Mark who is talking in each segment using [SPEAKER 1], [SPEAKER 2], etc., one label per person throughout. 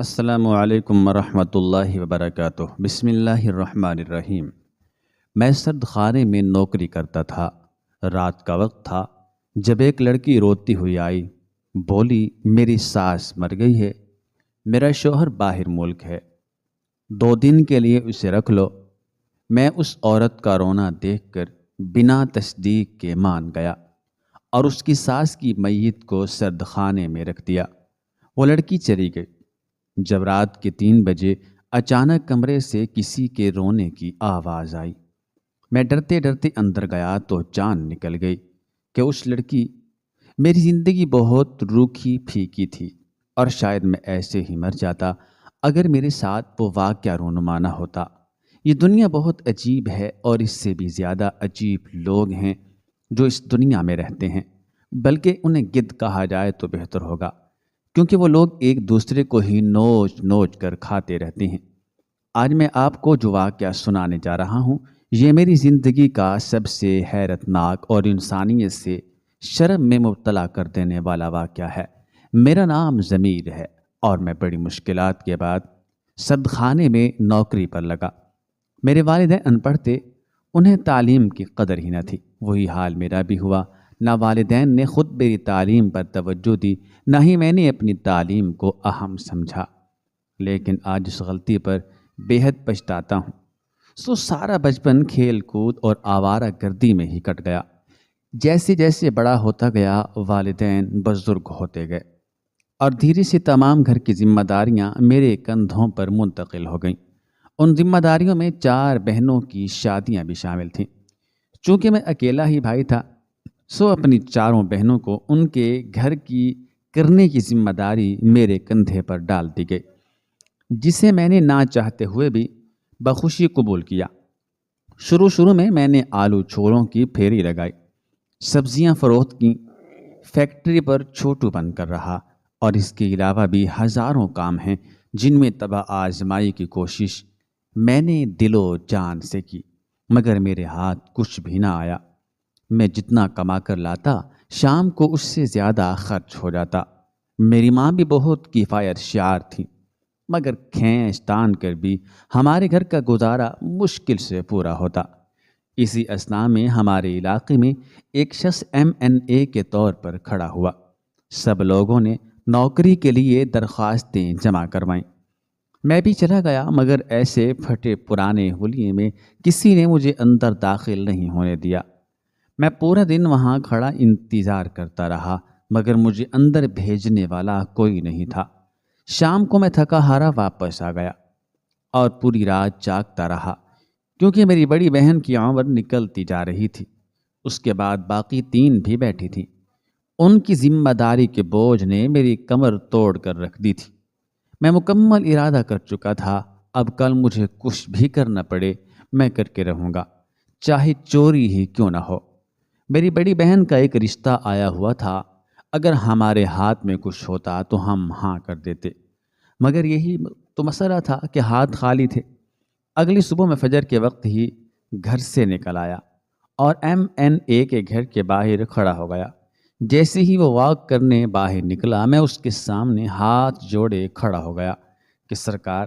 [SPEAKER 1] السلام علیکم ورحمۃ اللہ وبرکاتہ۔ بسم اللہ الرحمن الرحیم۔ میں سرد خانے میں نوکری کرتا تھا۔ رات کا وقت تھا جب ایک لڑکی روتی ہوئی آئی، بولی میری ساس مر گئی ہے، میرا شوہر باہر ملک ہے، 2 دن کے لیے اسے رکھ لو۔ میں اس عورت کا رونا دیکھ کر بنا تصدیق کے مان گیا اور اس کی ساس کی میت کو سرد خانے میں رکھ دیا۔ وہ لڑکی چلی گئی۔ جب رات کے 3 بجے اچانک کمرے سے کسی کے رونے کی آواز آئی، میں ڈرتے ڈرتے اندر گیا تو جان نکل گئی کہ اس لڑکی میری زندگی بہت روکھی پھیکی تھی اور شاید میں ایسے ہی مر جاتا اگر میرے ساتھ وہ واقعہ رونما نہ ہوتا۔ یہ دنیا بہت عجیب ہے اور اس سے بھی زیادہ عجیب لوگ ہیں جو اس دنیا میں رہتے ہیں، بلکہ انہیں گدھ کہا جائے تو بہتر ہوگا، کیونکہ وہ لوگ ایک دوسرے کو ہی نوچ نوچ کر کھاتے رہتے ہیں۔ آج میں آپ کو جو واقعہ سنانے جا رہا ہوں، یہ میری زندگی کا سب سے حیرت ناک اور انسانیت سے شرم میں مبتلا کر دینے والا واقعہ ہے۔ میرا نام ضمیر ہے اور میں بڑی مشکلات کے بعد سرد خانے میں نوکری پر لگا۔ میرے والدین ان پڑھ تھے، انہیں تعلیم کی قدر ہی نہ تھی۔ وہی حال میرا بھی ہوا، نہ والدین نے خود میری تعلیم پر توجہ دی، نہ ہی میں نے اپنی تعلیم کو اہم سمجھا۔ لیکن آج اس غلطی پر بے حد پچھتاتا ہوں۔ سارا بچپن کھیل کود اور آوارہ گردی میں ہی کٹ گیا۔ جیسے جیسے بڑا ہوتا گیا، والدین بزرگ ہوتے گئے اور دھیرے سے تمام گھر کی ذمہ داریاں میرے کندھوں پر منتقل ہو گئیں۔ ان ذمہ داریوں میں 4 بہنوں کی شادیاں بھی شامل تھیں۔ چونکہ میں اکیلا ہی بھائی تھا، اپنی 4 بہنوں کو ان کے گھر کی کرنے کی ذمہ داری میرے کندھے پر ڈال دی گئی، جسے میں نے نہ چاہتے ہوئے بھی بخوشی قبول کیا۔ شروع میں نے آلو چھولوں کی پھیری لگائی، سبزیاں فروخت کی، فیکٹری پر چھوٹو بن کر رہا، اور اس کے علاوہ بھی ہزاروں کام ہیں جن میں طبع آزمائی کی کوشش میں نے دل و جان سے کی، مگر میرے ہاتھ کچھ بھی نہ آیا۔ میں جتنا کما کر لاتا، شام کو اس سے زیادہ خرچ ہو جاتا۔ میری ماں بھی بہت کفایت شعار تھی، مگر کھینچ تان کر بھی ہمارے گھر کا گزارا مشکل سے پورا ہوتا۔ اسی اثناء میں ہمارے علاقے میں ایک شخص MNA کے طور پر کھڑا ہوا۔ سب لوگوں نے نوکری کے لیے درخواستیں جمع کروائیں۔ میں بھی چلا گیا، مگر ایسے پھٹے پرانے حلیے میں کسی نے مجھے اندر داخل نہیں ہونے دیا۔ میں پورا دن وہاں کھڑا انتظار کرتا رہا، مگر مجھے اندر بھیجنے والا کوئی نہیں تھا۔ شام کو میں تھکا ہارا واپس آ گیا اور پوری رات جاگتا رہا، کیونکہ میری بڑی بہن کی عمر نکلتی جا رہی تھی۔ اس کے بعد باقی 3 بھی بیٹھی تھیں۔ ان کی ذمہ داری کے بوجھ نے میری کمر توڑ کر رکھ دی تھی۔ میں مکمل ارادہ کر چکا تھا، اب کل مجھے کچھ بھی کرنا پڑے میں کر کے رہوں گا، چاہے چوری ہی کیوں نہ ہو۔ میری بڑی بہن کا ایک رشتہ آیا ہوا تھا، اگر ہمارے ہاتھ میں کچھ ہوتا تو ہم ہاں کر دیتے، مگر یہی تو مسئلہ تھا کہ ہاتھ خالی تھے۔ اگلی صبح میں فجر کے وقت ہی گھر سے نکل آیا اور MNA کے گھر کے باہر کھڑا ہو گیا۔ جیسے ہی وہ واک کرنے باہر نکلا، میں اس کے سامنے ہاتھ جوڑے کھڑا ہو گیا کہ سرکار،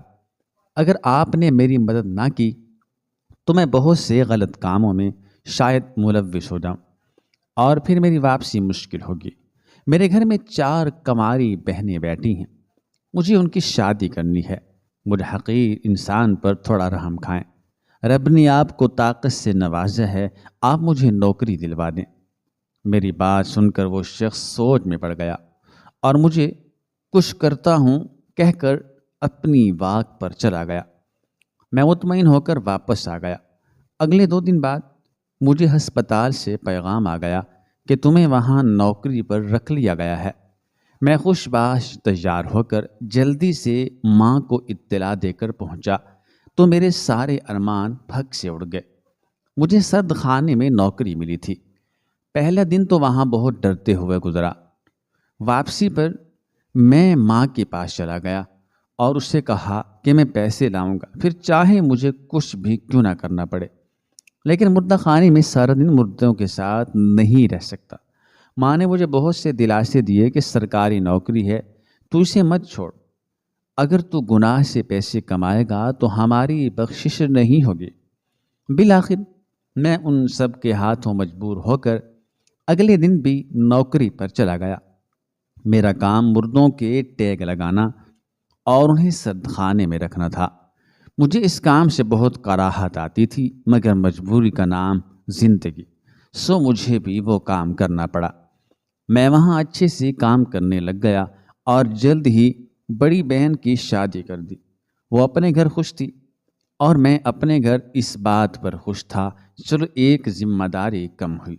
[SPEAKER 1] اگر آپ نے میری مدد نہ کی تو میں بہت سے غلط کاموں میں شاید ملوث ہو جاؤں اور پھر میری واپسی مشکل ہوگی۔ میرے گھر میں 4 کماری بہنیں بیٹھی ہیں، مجھے ان کی شادی کرنی ہے۔ مجھے حقیر انسان پر تھوڑا رحم کھائیں۔ رب نے آپ کو طاقت سے نوازا ہے، آپ مجھے نوکری دلوا دیں۔ میری بات سن کر وہ شخص سوچ میں پڑ گیا اور مجھے کچھ کرتا ہوں کہہ کر اپنی واک پر چلا گیا۔ میں مطمئن ہو کر واپس آ گیا۔ اگلے 2 دن بعد مجھے ہسپتال سے پیغام آ گیا کہ تمہیں وہاں نوکری پر رکھ لیا گیا ہے۔ میں خوش باش تیار ہو کر جلدی سے ماں کو اطلاع دے کر پہنچا تو میرے سارے ارمان پھک سے اڑ گئے۔ مجھے سرد خانے میں نوکری ملی تھی۔ پہلا دن تو وہاں بہت ڈرتے ہوئے گزرا۔ واپسی پر میں ماں کے پاس چلا گیا اور اس سے کہا کہ میں پیسے لاؤں گا، پھر چاہے مجھے کچھ بھی کیوں نہ کرنا پڑے، لیکن مردہ خانے میں سارا دن مردوں کے ساتھ نہیں رہ سکتا۔ ماں نے مجھے بہت سے دلاسے دیے کہ سرکاری نوکری ہے تو اسے مت چھوڑ، اگر تو گناہ سے پیسے کمائے گا تو ہماری بخشش نہیں ہوگی۔ بالآخر میں ان سب کے ہاتھوں مجبور ہو کر اگلے دن بھی نوکری پر چلا گیا۔ میرا کام مردوں کے ٹیگ لگانا اور انہیں سرد خانے میں رکھنا تھا۔ مجھے اس کام سے بہت کراہت آتی تھی، مگر مجبوری کا نام زندگی، سو مجھے بھی وہ کام کرنا پڑا۔ میں وہاں اچھے سے کام کرنے لگ گیا اور جلد ہی بڑی بہن کی شادی کر دی۔ وہ اپنے گھر خوش تھی اور میں اپنے گھر اس بات پر خوش تھا، چلو ایک ذمہ داری کم ہوئی۔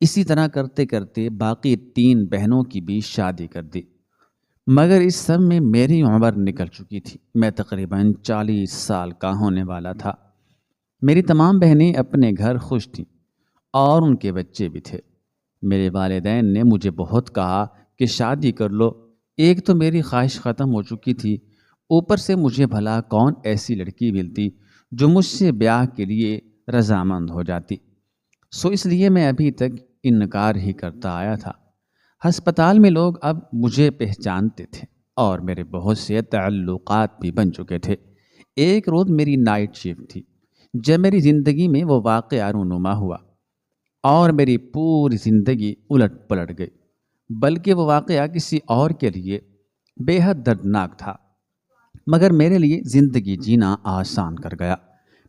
[SPEAKER 1] اسی طرح کرتے کرتے باقی 3 بہنوں کی بھی شادی کر دی، مگر اس سب میں میری عمر نکل چکی تھی۔ میں تقریباً 40 سال کا ہونے والا تھا۔ میری تمام بہنیں اپنے گھر خوش تھیں اور ان کے بچے بھی تھے۔ میرے والدین نے مجھے بہت کہا کہ شادی کر لو، ایک تو میری خواہش ختم ہو چکی تھی، اوپر سے مجھے بھلا کون ایسی لڑکی ملتی جو مجھ سے بیاہ کے لیے رضامند ہو جاتی، سو اس لیے میں ابھی تک انکار ہی کرتا آیا تھا۔ ہسپتال میں لوگ اب مجھے پہچانتے تھے اور میرے بہت سے تعلقات بھی بن چکے تھے۔ ایک روز میری نائٹ شفٹ تھی جب میری زندگی میں وہ واقعہ رونما ہوا اور میری پوری زندگی الٹ پلٹ گئی، بلکہ وہ واقعہ کسی اور کے لیے بے حد دردناک تھا، مگر میرے لیے زندگی جینا آسان کر گیا۔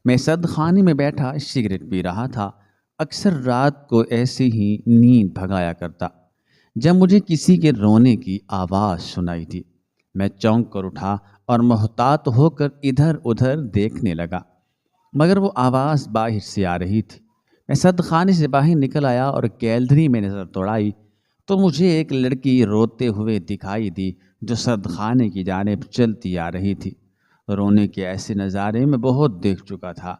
[SPEAKER 1] میں سرد خانے میں بیٹھا سگریٹ پی رہا تھا، اکثر رات کو ایسے ہی نیند بھگایا کرتا جب مجھے کسی کے رونے کی آواز سنائی دی۔ میں چونک کر اٹھا اور محتاط ہو کر ادھر ادھر دیکھنے لگا، مگر وہ آواز باہر سے آ رہی تھی۔ میں سرد خانے سے باہر نکل آیا اور گیلری میں نظر دوڑائی تو مجھے ایک لڑکی روتے ہوئے دکھائی دی جو سرد خانے کی جانب چلتی آ رہی تھی۔ رونے کے ایسے نظارے میں بہت دیکھ چکا تھا،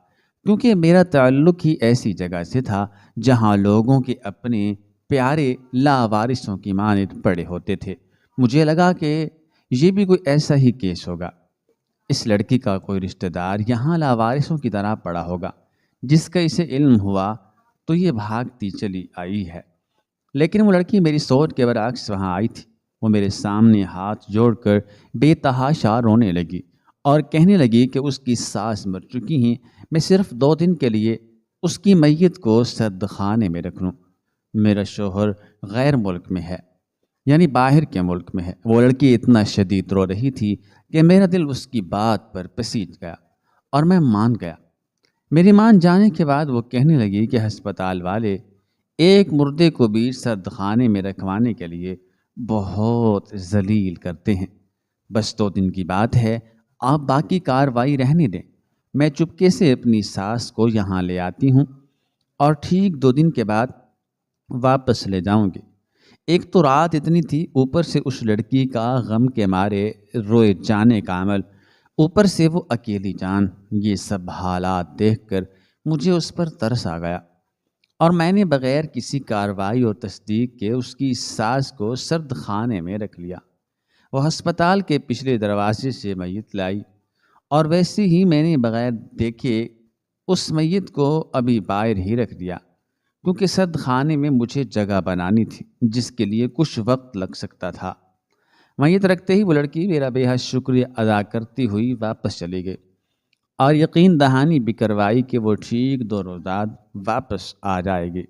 [SPEAKER 1] کیونکہ میرا تعلق ہی ایسی جگہ سے تھا جہاں لوگوں کے اپنے پیارے لاوارثوں کی مانند پڑے ہوتے تھے۔ مجھے لگا کہ یہ بھی کوئی ایسا ہی کیس ہوگا، اس لڑکی کا کوئی رشتہ دار یہاں لاوارثوں کی طرح پڑا ہوگا، جس کا اسے علم ہوا تو یہ بھاگتی چلی آئی ہے۔ لیکن وہ لڑکی میری سوچ کے برعکس وہاں آئی تھی۔ وہ میرے سامنے ہاتھ جوڑ کر بے تحاشا رونے لگی اور کہنے لگی کہ اس کی ساس مر چکی ہیں، میں صرف 2 دن کے لیے اس کی میت کو سرد خانے میں رکھ لوں۔ میرا شوہر غیر ملک میں ہے، یعنی باہر کے ملک میں ہے۔ وہ لڑکی اتنا شدید رو رہی تھی کہ میرا دل اس کی بات پر پسیج گیا اور میں مان گیا۔ میری مان جانے کے بعد وہ کہنے لگی کہ ہسپتال والے ایک مردے کو بھی سرد خانے میں رکھوانے کے لیے بہت ذلیل کرتے ہیں۔ بس 2 دن کی بات ہے، آپ باقی کاروائی رہنے دیں۔ میں چپکے سے اپنی ساس کو یہاں لے آتی ہوں اور ٹھیک 2 دن کے بعد واپس لے جاؤں گی۔ ایک تو رات اتنی تھی، اوپر سے اس لڑکی کا غم کے مارے روئے جانے کا عمل، اوپر سے وہ اکیلی جان۔ یہ سب حالات دیکھ کر مجھے اس پر ترس آ گیا اور میں نے بغیر کسی کارروائی اور تصدیق کے اس کی ساس کو سرد خانے میں رکھ لیا۔ وہ ہسپتال کے پچھلے دروازے سے میت لائی اور ویسے ہی میں نے بغیر دیکھے اس میت کو ابھی باہر ہی رکھ دیا، کیونکہ سرد خانے میں مجھے جگہ بنانی تھی جس کے لیے کچھ وقت لگ سکتا تھا۔ میت رکھتے ہی وہ لڑکی میرا بے حد شکریہ ادا کرتی ہوئی واپس چلی گئی اور یقین دہانی بھی کروائی کہ وہ ٹھیک 2 روز بعد واپس آ جائے گی۔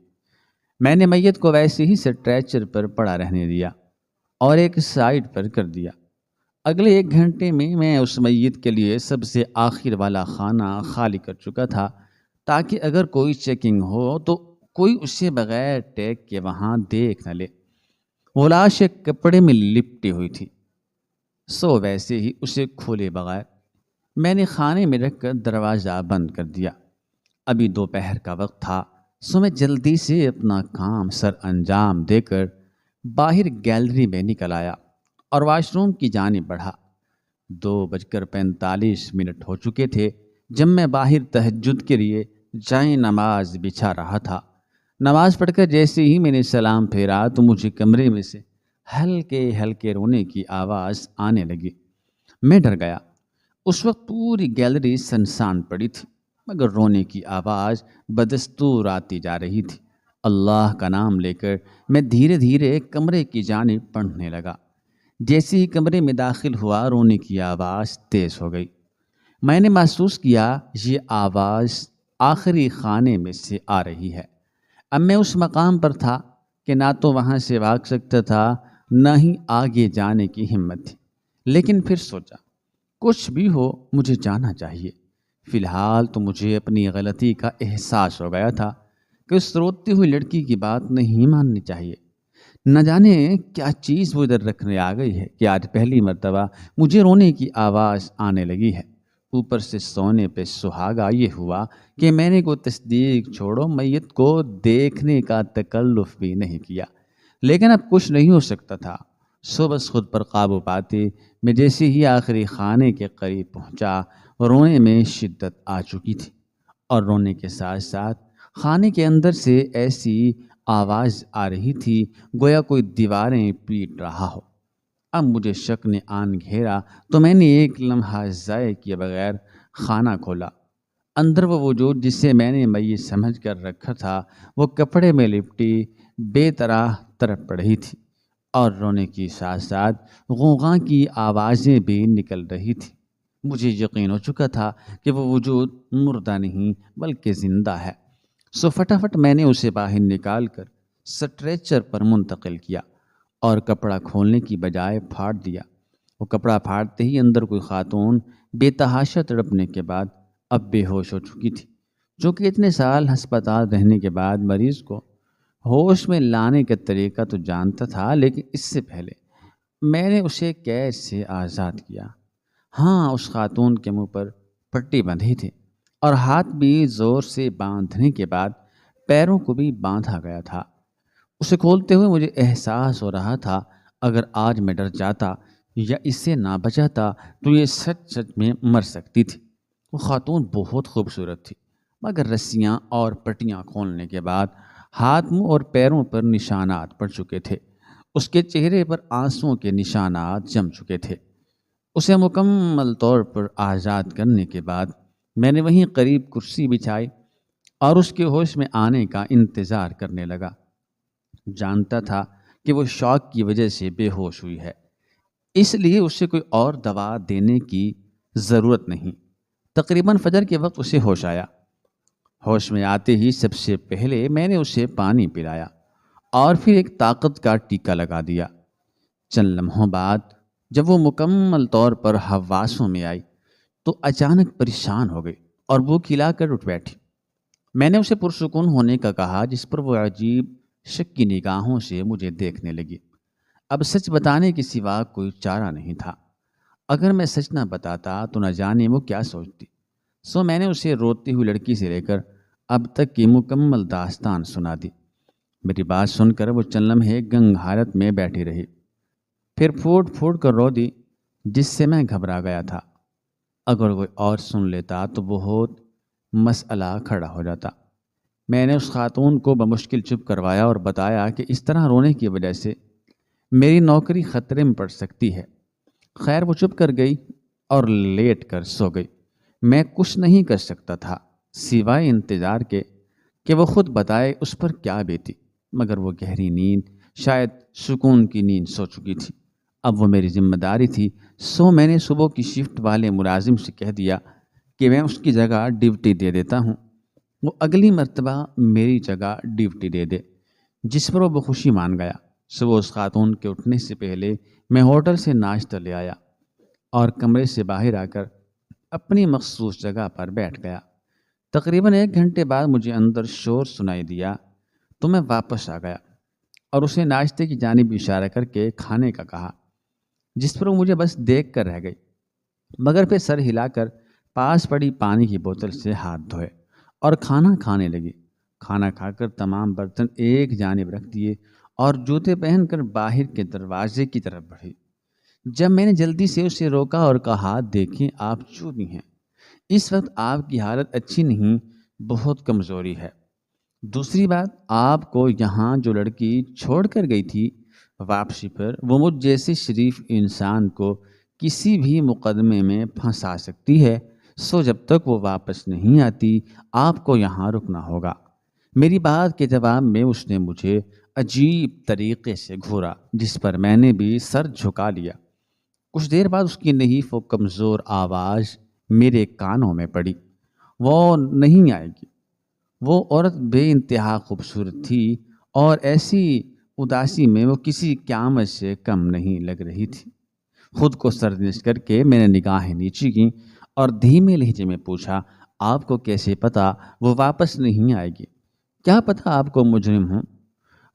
[SPEAKER 1] میں نے میت کو ویسے ہی اسٹریچر پر پڑا رہنے دیا اور ایک سائڈ پر کر دیا۔ اگلے 1 گھنٹے میں اس میت کے لیے سب سے آخر والا خانہ خالی کر چکا تھا، تاکہ اگر کوئی چیکنگ ہو تو کوئی اسے بغیر ٹیگ کے وہاں دیکھ نہ لے۔ وہ لاش ایک کپڑے میں لپٹی ہوئی تھی، سو ویسے ہی اسے کھولے بغیر میں نے خانے میں رکھ کر دروازہ بند کر دیا۔ ابھی دوپہر کا وقت تھا، سو میں جلدی سے اپنا کام سر انجام دے کر باہر گیلری میں نکل آیا اور واش روم کی جانب بڑھا۔ 2:45 ہو چکے تھے جب میں باہر تہجد کے لیے جائے نماز بچھا رہا تھا۔ نماز پڑھ کر جیسے ہی میں نے سلام پھیرا تو مجھے کمرے میں سے ہلکے ہلکے رونے کی آواز آنے لگی۔ میں ڈر گیا۔ اس وقت پوری گیلری سنسان پڑی تھی، مگر رونے کی آواز بدستور آتی جا رہی تھی۔ اللہ کا نام لے کر میں دھیرے دھیرے کمرے کی جانب بڑھنے لگا۔ جیسے ہی کمرے میں داخل ہوا رونے کی آواز تیز ہو گئی۔ میں نے محسوس کیا یہ آواز آخری خانے میں سے آ رہی ہے۔ اب میں اس مقام پر تھا کہ نہ تو وہاں سے بھاگ سکتا تھا نہ ہی آگے جانے کی ہمت تھی، لیکن پھر سوچا کچھ بھی ہو مجھے جانا چاہیے۔ فی الحال تو مجھے اپنی غلطی کا احساس ہو گیا تھا کہ اس روتی ہوئی لڑکی کی بات نہیں ماننی چاہیے۔ نہ جانے کیا چیز وہ ادھر رکھنے آ گئی ہے کہ آج پہلی مرتبہ مجھے رونے کی آواز آنے لگی ہے۔ اوپر سے سونے پہ سہاگا یہ ہوا کہ میں نے کوئی تصدیق چھوڑو میت کو دیکھنے کا تکلف بھی نہیں کیا، لیکن اب کچھ نہیں ہو سکتا تھا۔ سو بس خود پر قابو پاتے میں جیسے ہی آخری خانے کے قریب پہنچا رونے میں شدت آ چکی تھی، اور رونے کے ساتھ ساتھ خانے کے اندر سے ایسی آواز آ رہی تھی گویا کوئی دیواریں پیٹ رہا ہو۔ اب مجھے شک نے آن گھیرا تو میں نے ایک لمحہ ضائع کیے بغیر خانہ کھولا۔ اندر وہ وجود جسے میں نے میت سمجھ کر رکھا تھا وہ کپڑے میں لپٹی بے طرح تڑپ رہی تھی، اور رونے کی ساتھ ساتھ غوغاں کی آوازیں بھی نکل رہی تھی۔ مجھے یقین ہو چکا تھا کہ وہ وجود مردہ نہیں بلکہ زندہ ہے۔ سو فٹافٹ میں نے اسے باہر نکال کر سٹریچر پر منتقل کیا اور کپڑا کھولنے کی بجائے پھاڑ دیا۔ وہ کپڑا پھاڑتے ہی اندر کوئی خاتون بے تحاشا تڑپنے کے بعد اب بے ہوش ہو چکی تھی، جو کہ اتنے سال ہسپتال رہنے کے بعد مریض کو ہوش میں لانے کا طریقہ تو جانتا تھا، لیکن اس سے پہلے میں نے اسے قید سے آزاد کیا۔ ہاں، اس خاتون کے منہ پر پٹی بندھی تھی اور ہاتھ بھی زور سے باندھنے کے بعد پیروں کو بھی باندھا گیا تھا۔ اسے کھولتے ہوئے مجھے احساس ہو رہا تھا اگر آج میں ڈر جاتا یا اس سے نہ بچاتا تو یہ سچ سچ میں مر سکتی تھی۔ وہ خاتون بہت خوبصورت تھی، مگر رسیاں اور پٹیاں کھولنے کے بعد ہاتھ، منہ اور پیروں پر نشانات پڑ چکے تھے۔ اس کے چہرے پر آنسوؤں کے نشانات جم چکے تھے۔ اسے مکمل طور پر آزاد کرنے کے بعد میں نے وہیں قریب کرسی بچھائی اور اس کے ہوش میں آنے کا انتظار کرنے لگا۔ جانتا تھا کہ وہ شوق کی وجہ سے بے ہوش ہوئی ہے، اس لیے اسے کوئی اور دوا دینے کی ضرورت نہیں۔ تقریباً فجر کے وقت اسے ہوش آیا۔ ہوش میں آتے ہی سب سے پہلے میں نے اسے پانی پلایا اور پھر ایک طاقت کا ٹیکا لگا دیا۔ چند لمحوں بعد جب وہ مکمل طور پر حواسوں میں آئی تو اچانک پریشان ہو گئی اور وہ کھلا کر اٹھ بیٹھی۔ میں نے اسے پرسکون ہونے کا کہا، جس پر وہ عجیب شک کی نگاہوں سے مجھے دیکھنے لگی۔ اب سچ بتانے کے سوا کوئی چارہ نہیں تھا۔ اگر میں سچ نہ بتاتا تو نہ جانے وہ کیا سوچتی۔ سو میں نے اسے روتی ہوئی لڑکی سے لے کر اب تک کی مکمل داستان سنا دی۔ میری بات سن کر وہ چند لمحے گنگ حالت میں بیٹھی رہی، پھر پھوٹ پھوٹ کر رو دی، جس سے میں گھبرا گیا تھا۔ اگر کوئی اور سن لیتا تو بہت مسئلہ کھڑا ہو جاتا۔ میں نے اس خاتون کو بمشکل چپ کروایا اور بتایا کہ اس طرح رونے کی وجہ سے میری نوکری خطرے میں پڑ سکتی ہے۔ خیر، وہ چپ کر گئی اور لیٹ کر سو گئی۔ میں کچھ نہیں کر سکتا تھا سوائے انتظار کے کہ وہ خود بتائے اس پر کیا بیتی، مگر وہ گہری نیند، شاید سکون کی نیند سو چکی تھی۔ اب وہ میری ذمہ داری تھی، سو میں نے صبح کی شفٹ والے ملازم سے کہہ دیا کہ میں اس کی جگہ ڈیوٹی دے دیتا ہوں، وہ اگلی مرتبہ میری جگہ ڈیوٹی دے دے، جس پر وہ بخوشی مان گیا۔ صبح اس خاتون کے اٹھنے سے پہلے میں ہوٹل سے ناشتہ لے آیا اور کمرے سے باہر آ کر اپنی مخصوص جگہ پر بیٹھ گیا۔ تقریباً 1 گھنٹے بعد مجھے اندر شور سنائی دیا تو میں واپس آ گیا اور اسے ناشتے کی جانب اشارہ کر کے کھانے کا کہا، جس پر وہ مجھے بس دیکھ کر رہ گئی، مگر پھر سر ہلا کر پاس پڑی پانی کی بوتل سے ہاتھ دھوئے اور کھانا کھانے لگی۔ کھانا کھا کر تمام برتن ایک جانب رکھ دیے اور جوتے پہن کر باہر کے دروازے کی طرف بڑھی۔ جب میں نے جلدی سے اسے روکا اور کہا، دیکھیں آپ چوبی ہیں، اس وقت آپ کی حالت اچھی نہیں، بہت کمزوری ہے۔ دوسری بات، آپ کو یہاں جو لڑکی چھوڑ کر گئی تھی واپسی پر، وہ مجھ جیسے شریف انسان کو کسی بھی مقدمے میں پھنسا سکتی ہے، سو جب تک وہ واپس نہیں آتی آپ کو یہاں رکنا ہوگا۔ میری بات کے جواب میں اس نے مجھے عجیب طریقے سے گھورا، جس پر میں نے بھی سر جھکا لیا۔ کچھ دیر بعد اس کی نحیف و کمزور آواز میرے کانوں میں پڑی، وہ نہیں آئے گی۔ وہ عورت بے انتہا خوبصورت تھی اور ایسی اداسی میں وہ کسی قیامت سے کم نہیں لگ رہی تھی۔ خود کو سرزنش کر کے میں نے نگاہیں نیچی کیں اور دھیمے لہجے میں پوچھا، آپ کو کیسے پتا وہ واپس نہیں آئے گی؟ کیا پتا آپ کو مجرم ہوں،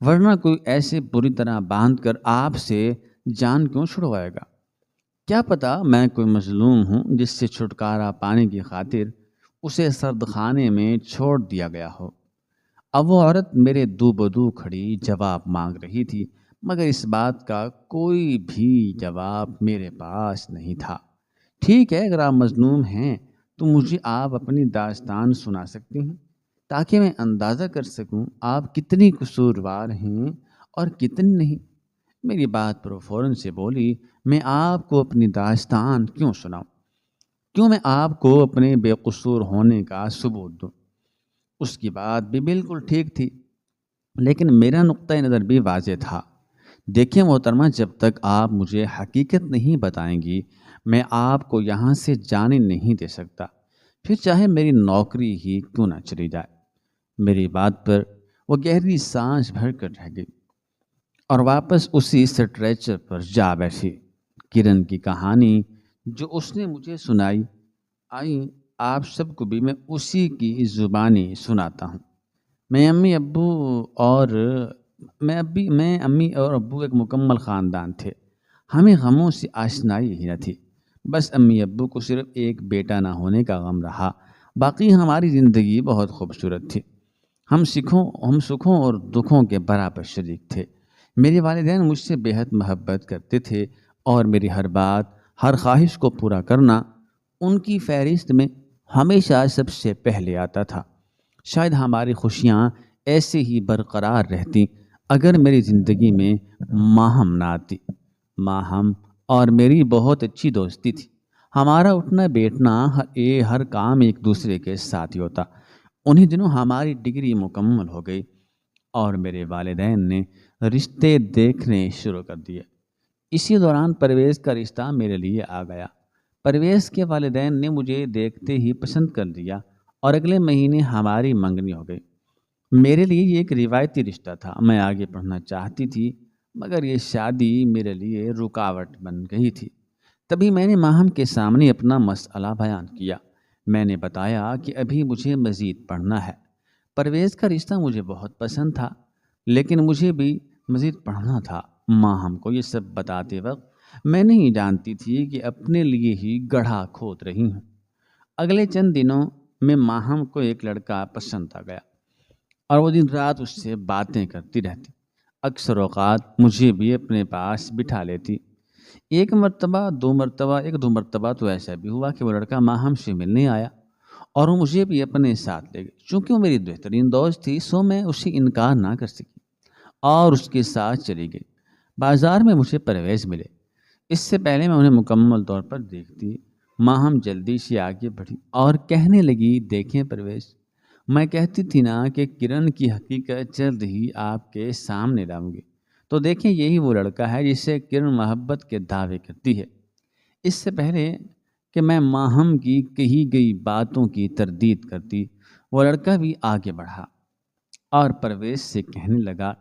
[SPEAKER 1] ورنہ کوئی ایسے بری طرح باندھ کر آپ سے جان کیوں چھڑوائے گا؟ کیا پتا میں کوئی مظلوم ہوں جس سے چھٹکارا پانے کی خاطر اسے سرد خانے میں چھوڑ دیا گیا ہو۔ اب وہ عورت میرے دو بدو کھڑی جواب مانگ رہی تھی، مگر اس بات کا کوئی بھی جواب میرے پاس نہیں تھا۔ ٹھیک ہے، اگر آپ مظلوم ہیں تو مجھے آپ اپنی داستان سنا سکتی ہیں، تاکہ میں اندازہ کر سکوں آپ کتنی قصوروار ہیں اور کتنی نہیں۔ میری بات پر وہ فوراً سے بولی، میں آپ کو اپنی داستان کیوں سناؤں؟ کیوں میں آپ کو اپنے بے قصور ہونے کا ثبوت دوں؟ اس کی بات بھی بالکل ٹھیک تھی، لیکن میرا نقطہ نظر بھی واضح تھا۔ دیکھیں محترمہ، جب تک آپ مجھے حقیقت نہیں بتائیں گی میں آپ کو یہاں سے جانے نہیں دے سکتا، پھر چاہے میری نوکری ہی کیوں نہ چلی جائے۔ میری بات پر وہ گہری سانس بھر کر رہ گئی اور واپس اسی سٹریچر پر جا بیٹھی۔ کرن کی کہانی جو اس نے مجھے سنائی آپ سب کو بھی میں اسی کی زبانی سناتا ہوں۔ میں امی اور ابو ایک مکمل خاندان تھے۔ ہمیں غموں سے آشنائی ہی نہ تھی، بس امی ابو کو صرف ایک بیٹا نہ ہونے کا غم رہا، باقی ہماری زندگی بہت خوبصورت تھی۔ ہم سکھوں اور دکھوں کے برابر شریک تھے۔ میرے والدین مجھ سے بے حد محبت کرتے تھے اور میری ہر بات، ہر خواہش کو پورا کرنا ان کی فہرست میں ہمیشہ سب سے پہلے آتا تھا۔ شاید ہماری خوشیاں ایسے ہی برقرار رہتی اگر میری زندگی میں ماہم نہ آتی۔ ماہم اور میری بہت اچھی دوستی تھی۔ ہمارا اٹھنا بیٹھنا ہر کام ایک دوسرے کے ساتھ ہی ہوتا۔ انہی دنوں ہماری ڈگری مکمل ہو گئی اور میرے والدین نے رشتے دیکھنے شروع کر دیے۔ اسی دوران پرویز کا رشتہ میرے لیے آ گیا۔ پرویز کے والدین نے مجھے دیکھتے ہی پسند کر دیا اور اگلے مہینے ہماری منگنی ہو گئی۔ میرے لیے یہ ایک روایتی رشتہ تھا۔ میں آگے پڑھنا چاہتی تھی، مگر یہ شادی میرے لیے رکاوٹ بن گئی تھی۔ تبھی میں نے ماہم کے سامنے اپنا مسئلہ بیان کیا۔ میں نے بتایا کہ ابھی مجھے مزید پڑھنا ہے۔ پرویز کا رشتہ مجھے بہت پسند تھا، لیکن مجھے بھی مزید پڑھنا تھا۔ ماہم کو یہ سب بتاتے وقت میں نہیں جانتی تھی کہ اپنے لیے ہی گڑھا کھود رہی ہوں۔ اگلے چند دنوں میں ماہم کو ایک لڑکا پسند آ گیا اور وہ دن رات اس سے باتیں کرتی رہتی۔ اکثر اوقات مجھے بھی اپنے پاس بٹھا لیتی۔ ایک دو مرتبہ تو ایسا بھی ہوا کہ وہ لڑکا ماہم سے ملنے آیا اور وہ مجھے بھی اپنے ساتھ لے گئی۔ چونکہ وہ میری بہترین دوست تھی، سو میں اسے انکار نہ کر سکی اور اس کے ساتھ چلی گئی۔ بازار میں مجھے پرویز ملے۔ اس سے پہلے میں انہیں مکمل طور پر دیکھتی، ماہم جلدی سے آگے بڑھی اور کہنے لگی، دیکھیں پرویز، میں کہتی تھی نا کہ کرن کی حقیقت جلد ہی آپ کے سامنے لاؤں گی، تو دیکھیں یہی وہ لڑکا ہے جس سے کرن محبت کے دعوے کرتی ہے۔ اس سے پہلے کہ میں ماہم کی کہی گئی باتوں کی تردید کرتی، وہ لڑکا بھی آگے بڑھا اور پرویز سے کہنے لگا،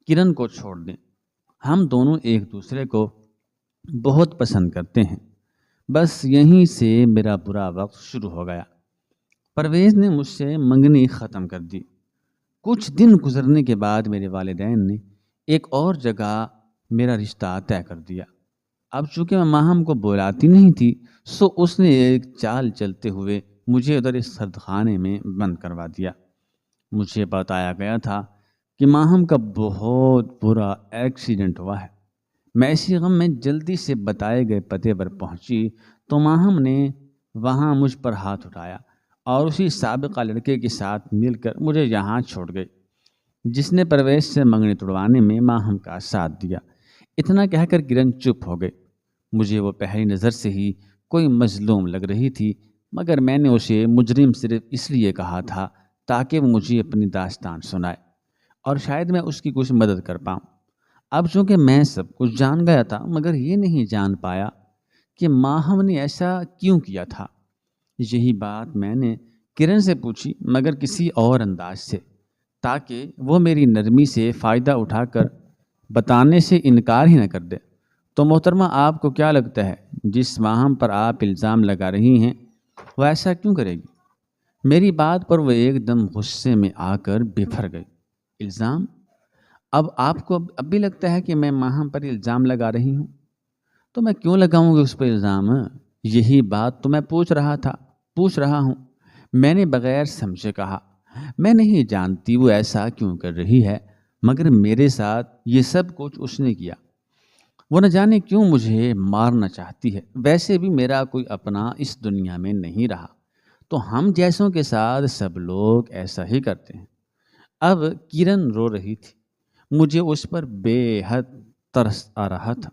[SPEAKER 1] کرن کو چھوڑ دیں، ہم دونوں ایک دوسرے کو بہت پسند کرتے ہیں۔ بس یہیں سے میرا برا وقت شروع ہو گیا۔ پرویز نے مجھ سے منگنی ختم کر دی۔ کچھ دن گزرنے کے بعد میرے والدین نے ایک اور جگہ میرا رشتہ طے کر دیا۔ اب چونکہ میں ماہم کو بلاتی نہیں تھی، سو اس نے ایک چال چلتے ہوئے مجھے ادھر اس سرد خانے میں بند کروا دیا۔ مجھے بتایا گیا تھا کہ ماہم کا بہت برا ایکسیڈنٹ ہوا ہے۔ میں اسی غم میں جلدی سے بتائے گئے پتے پر پہنچی تو ماہم نے وہاں مجھ پر ہاتھ اٹھایا اور اسی سابقہ لڑکے کے ساتھ مل کر مجھے یہاں چھوڑ گئی، جس نے پرویز سے منگنی توڑوانے میں ماہم کا ساتھ دیا۔ اتنا کہہ کر کرن چپ ہو گئی۔ مجھے وہ پہلی نظر سے ہی کوئی مظلوم لگ رہی تھی، مگر میں نے اسے مجرم صرف اس لیے کہا تھا تاکہ وہ مجھے اپنی داستان سنائے۔ اور شاید میں اس کی کچھ مدد کر پاؤں۔ اب چونکہ میں سب کچھ جان گیا تھا مگر یہ نہیں جان پایا کہ ماہم نے ایسا کیوں کیا تھا۔ یہی بات میں نے کرن سے پوچھی مگر کسی اور انداز سے، تاکہ وہ میری نرمی سے فائدہ اٹھا کر بتانے سے انکار ہی نہ کر دے۔ تو محترمہ، آپ کو کیا لگتا ہے جس ماہم پر آپ الزام لگا رہی ہیں وہ ایسا کیوں کرے گی؟ میری بات پر وہ ایک دم غصے میں آ کر بفر گئی۔ الزام؟ اب آپ کو اب بھی لگتا ہے کہ میں ماہم پر الزام لگا رہی ہوں؟ تو میں کیوں لگاؤں گی اس پہ الزام؟ یہی بات تو میں پوچھ رہا ہوں۔ میں نے بغیر سمجھے کہا، میں نہیں جانتی وہ ایسا کیوں کر رہی ہے، مگر میرے ساتھ یہ سب کچھ اس نے کیا۔ وہ نہ جانے کیوں مجھے مارنا چاہتی ہے۔ ویسے بھی میرا کوئی اپنا اس دنیا میں نہیں رہا، تو ہم جیسوں کے ساتھ سب لوگ ایسا ہی کرتے ہیں۔ اب کرن رو رہی تھی، مجھے اس پر بے حد ترس آ رہا تھا،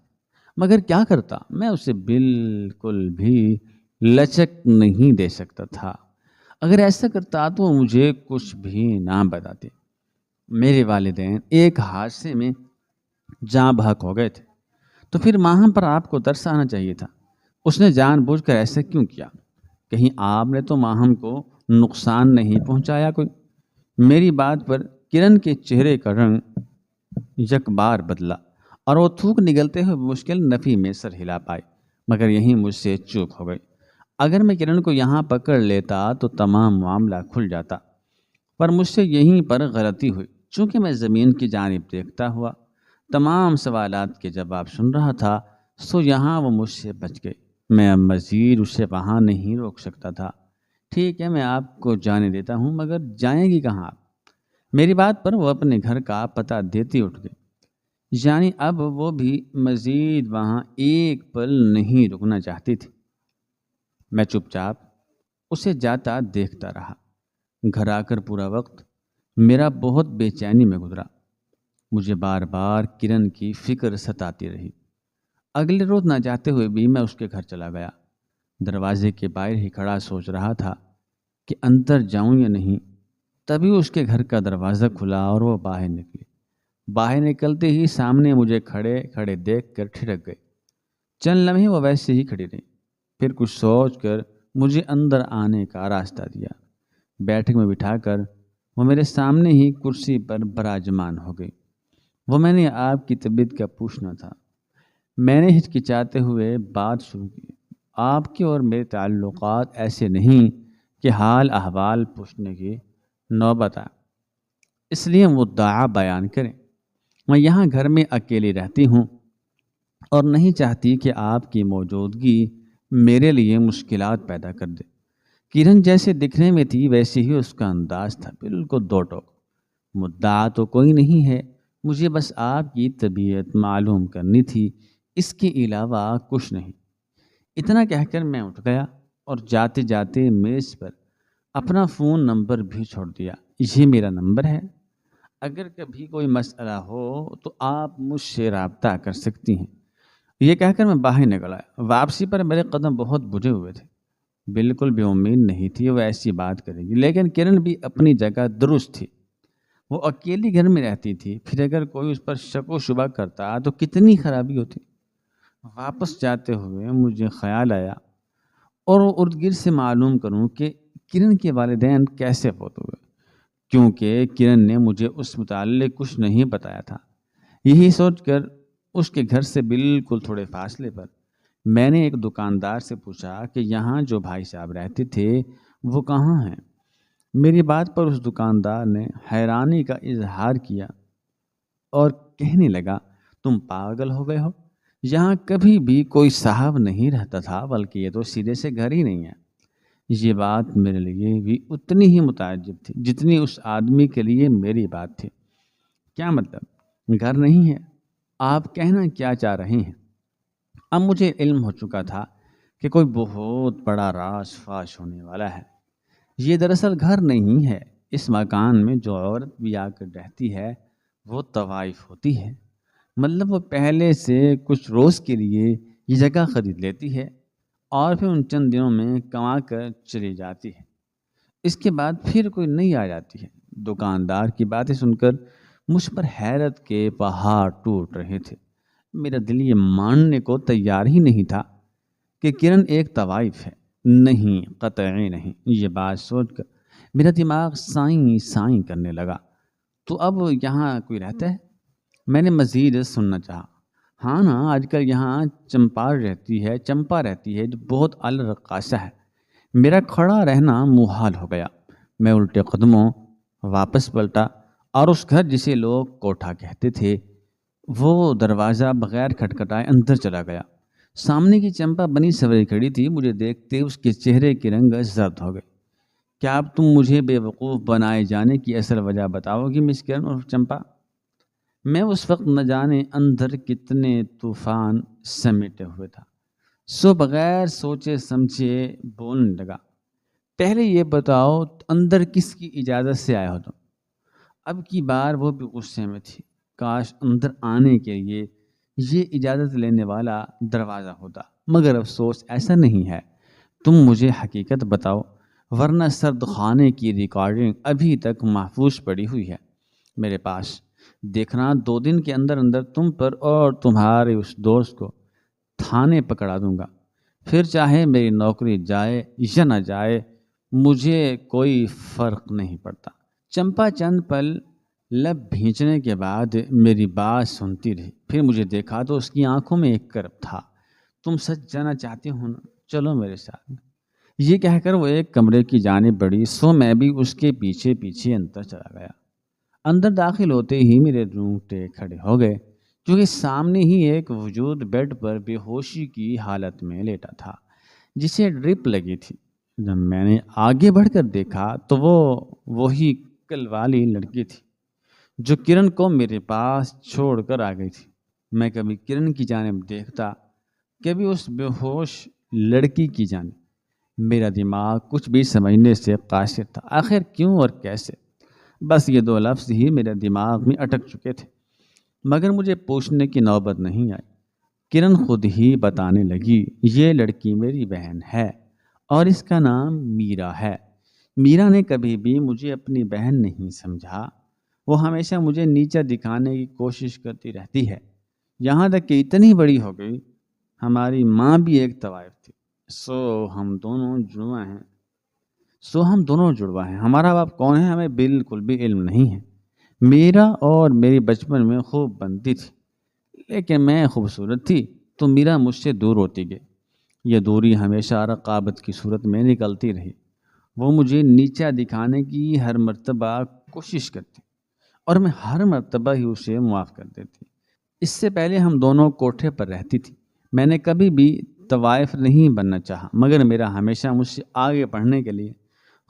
[SPEAKER 1] مگر کیا کرتا، میں اسے بالکل بھی لچک نہیں دے سکتا تھا۔ اگر ایسا کرتا تو وہ مجھے کچھ بھی نہ بتاتے۔ میرے والدین ایک حادثے میں جاں بحق ہو گئے تھے، تو پھر ماہم پر آپ کو ترس آنا چاہیے تھا۔ اس نے جان بوجھ کر ایسا کیوں کیا؟ کہیں آپ نے تو ماہم کو نقصان نہیں پہنچایا کوئی؟ میری بات پر کرن کے چہرے کا رنگ یک بار بدلا اور وہ تھوک نگلتے ہوئے مشکل نفی میں سر ہلا پائی، مگر یہیں مجھ سے چوک ہو گئی۔ اگر میں کرن کو یہاں پکڑ لیتا تو تمام معاملہ کھل جاتا، پر مجھ سے یہیں پر غلطی ہوئی۔ چونکہ میں زمین کی جانب دیکھتا ہوا تمام سوالات کے جواب سن رہا تھا، سو یہاں وہ مجھ سے بچ گئی۔ میں اب مزید اسے وہاں نہیں روک سکتا تھا۔ ٹھیک ہے، میں آپ کو جانے دیتا ہوں، مگر جائیں گی کہاں آپ؟ میری بات پر وہ اپنے گھر کا پتہ دیتی اٹھ گئی، یعنی اب وہ بھی مزید وہاں ایک پل نہیں رکنا چاہتی تھی۔ میں چپ چاپ اسے جاتا دیکھتا رہا۔ گھر آ کر پورا وقت میرا بہت بے چینی میں گزرا۔ مجھے بار بار کرن کی فکر ستاتی رہی۔ اگلے روز نہ چاہتے ہوئے بھی میں اس کے گھر چلا گیا۔ دروازے کے باہر ہی کھڑا سوچ رہا تھا کہ اندر جاؤں یا نہیں، تبھی اس کے گھر کا دروازہ کھلا اور وہ باہر نکلی۔ باہر نکلتے ہی سامنے مجھے کھڑے کھڑے دیکھ کر ٹھڑک گئی۔ چند لمحے وہ ویسے ہی کھڑی رہی، پھر کچھ سوچ کر مجھے اندر آنے کا راستہ دیا۔ بیٹھک میں بٹھا کر وہ میرے سامنے ہی کرسی پر براجمان ہو گئی۔ وہ میں نے آپ کی طبیعت کا پوچھنا تھا۔ میں نے ہچکچاتے ہوئے بات شروع کی۔ آپ کے اور میرے تعلقات ایسے نہیں کہ حال احوال پوچھنے کی نوبت آئے، اس لیے مدعا بیان کریں۔ میں یہاں گھر میں اکیلی رہتی ہوں اور نہیں چاہتی کہ آپ کی موجودگی میرے لیے مشکلات پیدا کر دے۔ کرن جیسے دکھنے میں تھی ویسے ہی اس کا انداز تھا، بالکل دو ٹوک۔ مدعا تو کوئی نہیں ہے، مجھے بس آپ کی طبیعت معلوم کرنی تھی، اس کے علاوہ کچھ نہیں۔ اتنا کہہ کر میں اٹھ گیا اور جاتے جاتے میز پر اپنا فون نمبر بھی چھوڑ دیا۔ یہ میرا نمبر ہے، اگر کبھی کوئی مسئلہ ہو تو آپ مجھ سے رابطہ کر سکتی ہیں۔ یہ کہہ کر میں باہر نکل آیا۔ واپسی پر میرے قدم بہت بجھے ہوئے تھے، بالکل بھی امید نہیں تھی وہ ایسی بات کرے گی، لیکن کرن بھی اپنی جگہ درست تھی۔ وہ اکیلی گھر میں رہتی تھی، پھر اگر کوئی اس پر شک و شبہ کرتا تو کتنی خرابی ہوتی۔ واپس جاتے ہوئے مجھے خیال آیا اور ارد گرد سے معلوم کروں کہ کرن کے والدین کیسے فوت ہوئے، کیونکہ کرن نے مجھے اس متعلق کچھ نہیں بتایا تھا۔ یہی سوچ کر اس کے گھر سے بالکل تھوڑے فاصلے پر میں نے ایک دکاندار سے پوچھا کہ یہاں جو بھائی صاحب رہتے تھے وہ کہاں ہیں؟ میری بات پر اس دکاندار نے حیرانی کا اظہار کیا اور کہنے لگا، تم پاگل ہو گئے ہو، یہاں کبھی بھی کوئی صاحب نہیں رہتا تھا، بلکہ یہ تو سیدھے سے گھر ہی نہیں ہے۔ یہ بات میرے لیے بھی اتنی ہی متعجب تھی جتنی اس آدمی کے لیے میری بات تھی۔ کیا مطلب گھر نہیں ہے؟ آپ کہنا کیا چاہ رہے ہیں؟ اب مجھے علم ہو چکا تھا کہ کوئی بہت بڑا راز فاش ہونے والا ہے۔ یہ دراصل گھر نہیں ہے، اس مکان میں جو عورت بھی آ کر رہتی ہے وہ طوائف ہوتی ہے، مطلب وہ پہلے سے کچھ روز کے لیے یہ جگہ خرید لیتی ہے اور پھر ان چند دنوں میں کما کر چلی جاتی ہے، اس کے بعد پھر کوئی نہیں آ جاتی ہے۔ دکاندار کی باتیں سن کر مجھ پر حیرت کے پہاڑ ٹوٹ رہے تھے۔ میرا دل یہ ماننے کو تیار ہی نہیں تھا کہ کرن ایک طوائف ہے۔ نہیں، قطعی نہیں۔ یہ بات سوچ کر میرا دماغ سائیں سائیں کرنے لگا۔ تو اب یہاں کوئی رہتا ہے؟ میں نے مزید سننا چاہا۔ ہاں نا، آج کل یہاں چمپا رہتی ہے جو بہت اعلی رقاصہ ہے۔ میرا کھڑا رہنا محال ہو گیا۔ میں الٹے قدموں واپس پلٹا اور اس گھر جسے لوگ کوٹھا کہتے تھے وہ دروازہ بغیر کھٹکھٹائے اندر چلا گیا۔ سامنے کی چمپا بنی سنوری کھڑی تھی۔ مجھے دیکھتے اس کے چہرے کی رنگ زرد ہو گئی۔ کیا اب تم مجھے بے وقوف بنائے جانے کی اصل وجہ بتاؤ گی مس کرن اور چمپا؟ میں اس وقت نہ جانے اندر کتنے طوفان سمیٹے ہوئے تھا، سو بغیر سوچے سمجھے بولنے لگا۔ پہلے یہ بتاؤ اندر کس کی اجازت سے آئے ہو تم؟ اب کی بار وہ بھی غصے میں تھی۔ کاش اندر آنے کے لیے یہ اجازت لینے والا دروازہ ہوتا، مگر افسوس ایسا نہیں ہے۔ تم مجھے حقیقت بتاؤ، ورنہ سرد خانے کی ریکارڈنگ ابھی تک محفوظ پڑی ہوئی ہے میرے پاس۔ دیکھنا 2 دن کے اندر اندر تم پر اور تمہارے اس دوست کو تھانے پکڑا دوں گا۔ پھر چاہے میری نوکری جائے یا نہ جائے مجھے کوئی فرق نہیں پڑتا۔ چمپا چند پل لب بھینچنے کے بعد میری بات سنتی رہی۔ پھر مجھے دیکھا تو اس کی آنکھوں میں ایک کرب تھا۔ تم سچ جانا چاہتی ہو نا؟ چلو میرے ساتھ۔ یہ کہہ کر وہ ایک کمرے کی جانب بڑھی، سو میں بھی اس کے پیچھے پیچھے اندر چلا گیا۔ اندر داخل ہوتے ہی میرے رونگٹے کھڑے ہو گئے، کیونکہ سامنے ہی ایک وجود بیڈ پر بے ہوشی کی حالت میں لیٹا تھا جسے ڈرپ لگی تھی۔ جب میں نے آگے بڑھ کر دیکھا تو وہ وہی کل والی لڑکی تھی جو کرن کو میرے پاس چھوڑ کر آ گئی تھی۔ میں کبھی کرن کی جانب دیکھتا، کبھی اس بے ہوش لڑکی کی جانب۔ میرا دماغ کچھ بھی سمجھنے سے قاصر تھا۔ آخر کیوں اور کیسے؟ بس یہ 2 لفظ ہی میرے دماغ میں اٹک چکے تھے، مگر مجھے پوچھنے کی نوبت نہیں آئی۔ کرن خود ہی بتانے لگی، یہ لڑکی میری بہن ہے اور اس کا نام میرا ہے۔ میرا نے کبھی بھی مجھے اپنی بہن نہیں سمجھا۔ وہ ہمیشہ مجھے نیچا دکھانے کی کوشش کرتی رہتی ہے، یہاں تک کہ اتنی بڑی ہو گئی۔ ہماری ماں بھی ایک طوائف تھی، سو ہم دونوں جڑوا ہیں۔ ہمارا باپ کون ہے ہمیں بالکل بھی علم نہیں ہے۔ میرا اور میری بچپن میں خوب بنتی تھی، لیکن میں خوبصورت تھی تو میرا مجھ سے دور ہوتی گئی۔ یہ دوری ہمیشہ رقابت کی صورت میں نکلتی رہی۔ وہ مجھے نیچا دکھانے کی ہر مرتبہ کوشش کرتی اور میں ہر مرتبہ ہی اسے معاف کر دیتی۔ اس سے پہلے ہم دونوں کوٹھے پر رہتی تھی۔ میں نے کبھی بھی طوائف نہیں بننا چاہا، مگر میرا ہمیشہ مجھ سے آگے بڑھنے کے لیے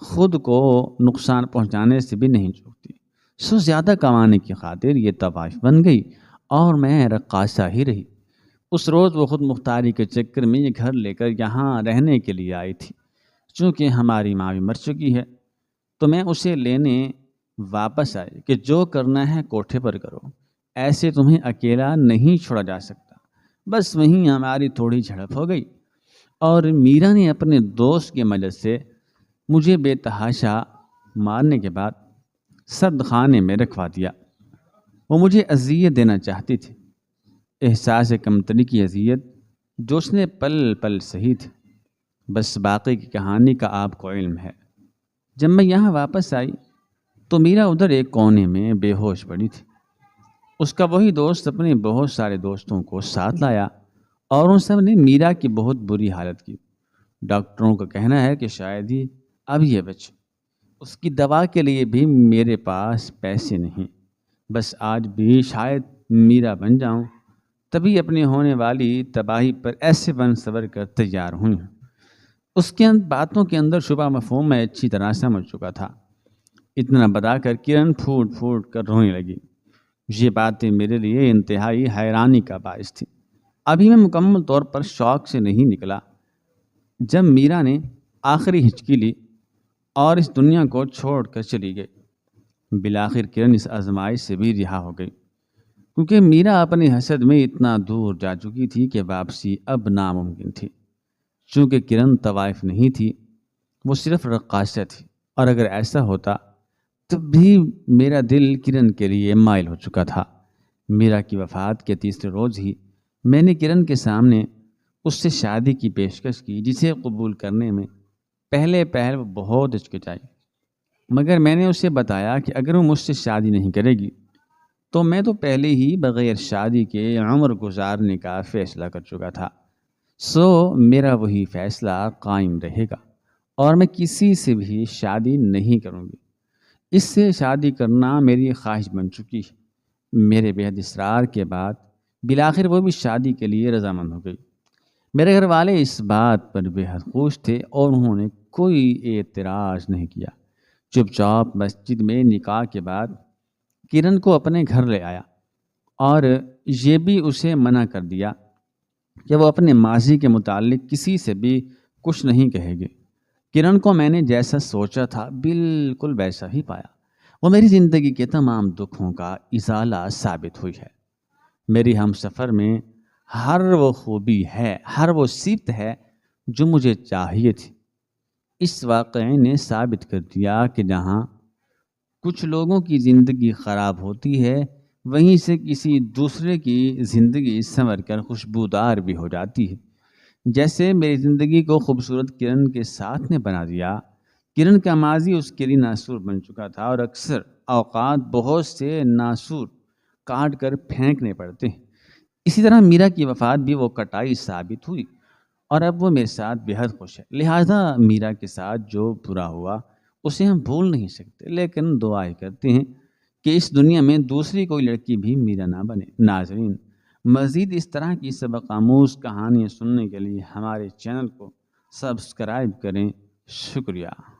[SPEAKER 1] خود کو نقصان پہنچانے سے بھی نہیں چوکتی، سو زیادہ کمانے کی خاطر یہ طوائف بن گئی اور میں رقاصہ ہی رہی۔ اس روز وہ خود مختاری کے چکر میں یہ گھر لے کر یہاں رہنے کے لیے آئی تھی۔ چونکہ ہماری ماں بھی مر چکی ہے تو میں اسے لینے واپس آئی کہ جو کرنا ہے کوٹھے پر کرو، ایسے تمہیں اکیلا نہیں چھوڑا جا سکتا۔ بس وہیں ہماری تھوڑی جھڑپ ہو گئی اور میرا نے اپنے دوست کی مدد سے مجھے بے تحاشا مارنے کے بعد سرد خانے میں رکھوا دیا۔ وہ مجھے اذیت دینا چاہتی تھی، احساس کمتری کی اذیت جو اس نے پل پل سہی تھی۔ بس باقی کی کہانی کا آپ کو علم ہے۔ جب میں یہاں واپس آئی تو میرا ادھر ایک کونے میں بے ہوش پڑی تھی۔ اس کا وہی دوست اپنے بہت سارے دوستوں کو ساتھ لایا اور ان سب نے میرا کی بہت بری حالت کی۔ ڈاکٹروں کا کہنا ہے کہ شاید ہی اب یہ بچے۔ اس کی دوا کے لیے بھی میرے پاس پیسے نہیں۔ بس آج بھی شاید میرا بن جاؤں، تبھی اپنی ہونے والی تباہی پر ایسے بن سور کر تیار ہوئی ہوں۔ اس کے باتوں کے اندر شبہ مفہوم میں اچھی طرح سمجھ چکا تھا۔ اتنا بتا کر کرن پھوٹ پھوٹ کر رونے لگی۔ یہ باتیں میرے لیے انتہائی حیرانی کا باعث تھی۔ ابھی میں مکمل طور پر شوق سے نہیں نکلا جب میرا نے آخری ہچکی لی اور اس دنیا کو چھوڑ کر چلی گئی۔ بالآخر کرن اس آزمائش سے بھی رہا ہو گئی، کیونکہ میرا اپنی حسد میں اتنا دور جا چکی تھی کہ واپسی اب ناممکن تھی۔ چونکہ کرن طوائف نہیں تھی، وہ صرف رقاصہ تھی، اور اگر ایسا ہوتا تب بھی میرا دل کرن کے لیے مائل ہو چکا تھا۔ میرا کی وفات کے تیسرے روز ہی میں نے کرن کے سامنے اس سے شادی کی پیشکش کی، جسے قبول کرنے میں پہلے وہ بہت ہچکچائی، مگر میں نے اسے بتایا کہ اگر وہ مجھ سے شادی نہیں کرے گی تو میں تو پہلے ہی بغیر شادی کے عمر گزارنے کا فیصلہ کر چکا تھا، سو میرا وہی فیصلہ قائم رہے گا اور میں کسی سے بھی شادی نہیں کروں گی۔ اس سے شادی کرنا میری خواہش بن چکی ہے۔ میرے بے حد اصرار کے بعد بالآخر وہ بھی شادی کے لیے رضامند ہو گئی۔ میرے گھر والے اس بات پر بے حد خوش تھے اور انہوں نے کوئی اعتراض نہیں کیا۔ چپ چاپ مسجد میں نکاح کے بعد کرن کو اپنے گھر لے آیا اور یہ بھی اسے منع کر دیا کہ وہ اپنے ماضی کے متعلق کسی سے بھی کچھ نہیں کہے گے۔ کرن کو میں نے جیسا سوچا تھا بالکل ویسا ہی پایا۔ وہ میری زندگی کے تمام دکھوں کا ازالہ ثابت ہوئی ہے۔ میری ہم سفر میں ہر وہ خوبی ہے، ہر وہ صفت ہے جو مجھے چاہیے تھی۔ اس واقعے نے ثابت کر دیا کہ جہاں کچھ لوگوں کی زندگی خراب ہوتی ہے، وہیں سے کسی دوسرے کی زندگی سنور کر خوشبودار بھی ہو جاتی ہے۔ جیسے میری زندگی کو خوبصورت کرن کے ساتھ نے بنا دیا۔ کرن کا ماضی اس کے لیے ناسور بن چکا تھا اور اکثر اوقات بہت سے ناسور کاٹ کر پھینکنے پڑتے ہیں۔ اسی طرح میرا کی وفات بھی وہ کٹائی ثابت ہوئی اور اب وہ میرے ساتھ بے حد خوش ہے۔ لہٰذا میرا کے ساتھ جو برا ہوا اسے ہم بھول نہیں سکتے، لیکن دعائیں کرتے ہیں کہ اس دنیا میں دوسری کوئی لڑکی بھی میرا نہ بنے۔ ناظرین، مزید اس طرح کی سبق آموز کہانیاں سننے کے لیے ہمارے چینل کو سبسکرائب کریں۔ شکریہ۔